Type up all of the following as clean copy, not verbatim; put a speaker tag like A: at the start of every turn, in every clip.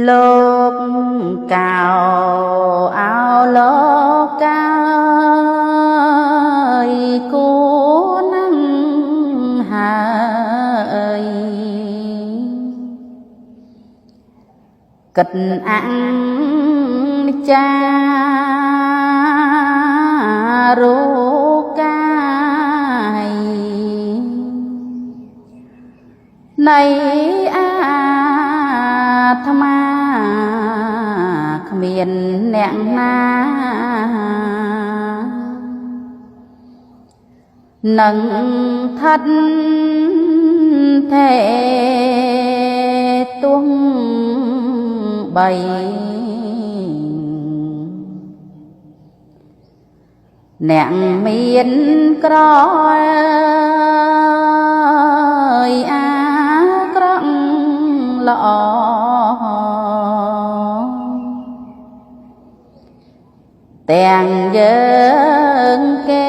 A: លោកកៅអោលោកកៅគួរនឹងហើយគិតអង្ចារូកាយនៃអាត្មាគ្មានអ្នកណានឹងថិតថេទង់បីអ្នកមានក្រអាក្រក់ល្អទាំងយើងគេ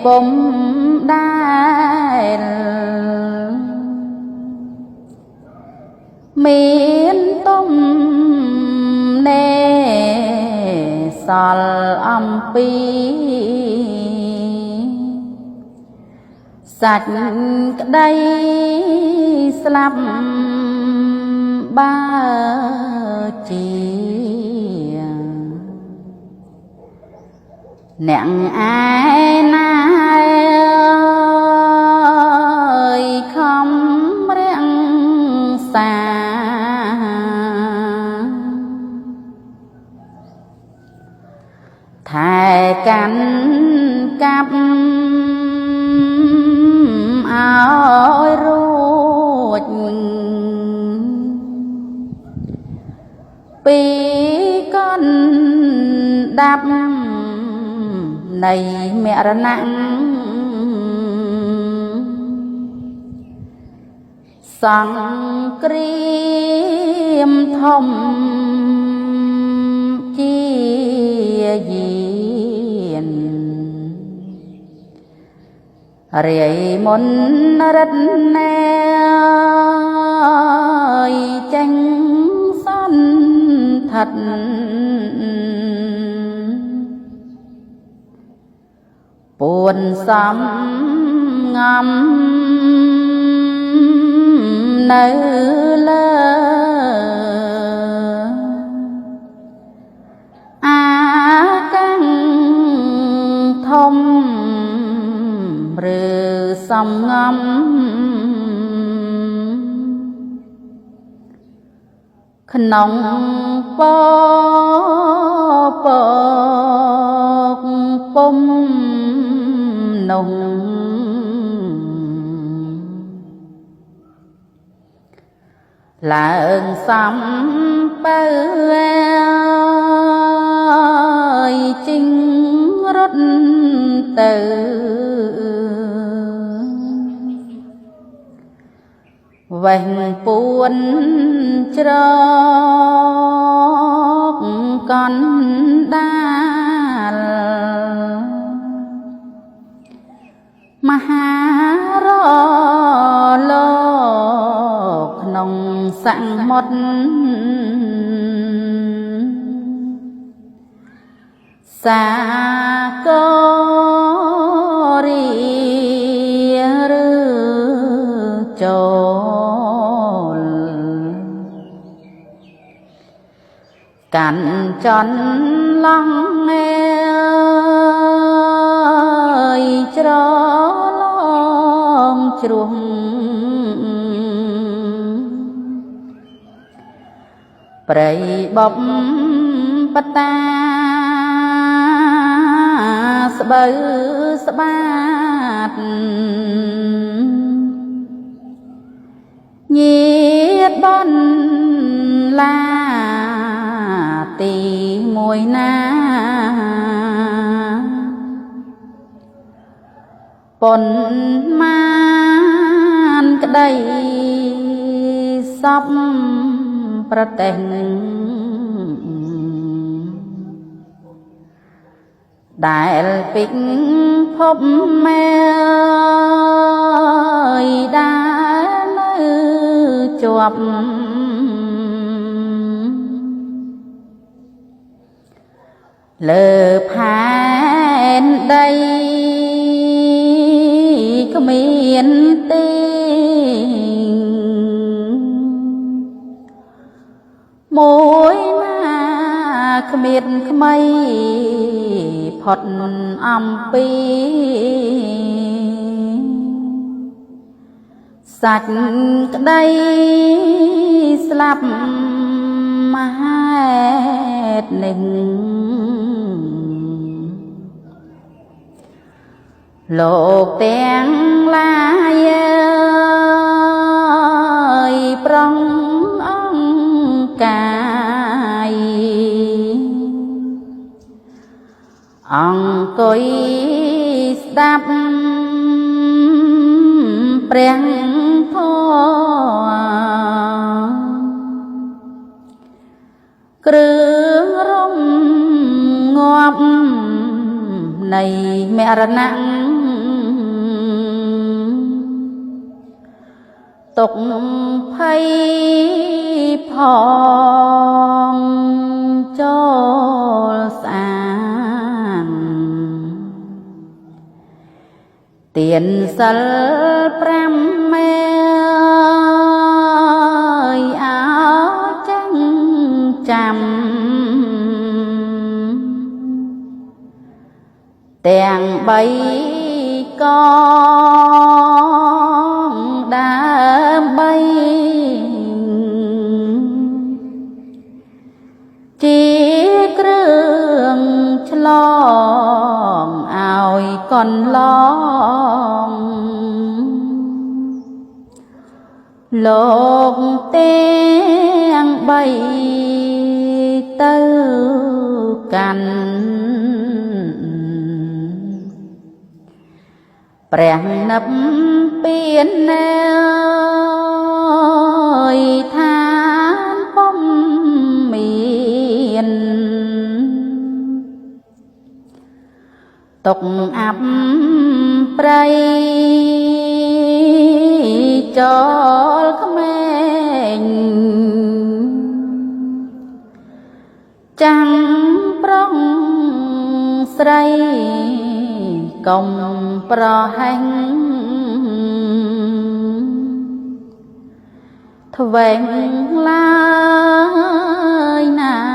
A: ពុំដែលមានទំនេសល់អំពីសាច់ក្តីស្លាប់បើជាអ្នកឯណាខំរាំងសាថែកាន់កាប់ឲ្យរួចពីកណ្ដាប់នៃមរណៈសង្គ្រាមធំជាយានរាយមន្តរតនេចេញសន្ធិដ្ឋពួនសំងំនៅលើអាកាំងធំឬសំងំក្នុងពពកពុំនោះឡើងសំបើជិញរត់ទៅវេះពួនច្រកកណ្ដាលមហារលោកក្នុងសមុទ្រសាគរីឬចូលកាន់ចន្លង់ច្រឡងជ្រុះព្រៃបបបតាស្បូវស្បាតញាតបនឡាទីមួយណាប៉ុនមានក្តីសពប្រទេសដែលពេញភពមេដែលនៅ ជាប់លើផែនដីគ្មានទីមួយណាគ្មានក្មៃផុតអំពីសាច់ក្តីស្លាប់មហេតុនេះលោកទាំងឡាយប្រងអង្គកាយអង្គុយស្ដាប់ព្រះធម៌គ្រឿងរំងាប់នៃមរណៈទុកភ័យផងចូលស្អាងទានសិល5មេអើចឹងចាំទាំង3កងដើម្បីជាគ្រឿងឆ្លងឲ្យកន្លងលោកទាំង3ទៅកាន់ព្រះនិព្វាននៅឋានពុំមានទុកអាប់ប្រៃចូលក្មេងចាំងប្រុងស្រីកុំប្រហែងធ្វេងឡើយណា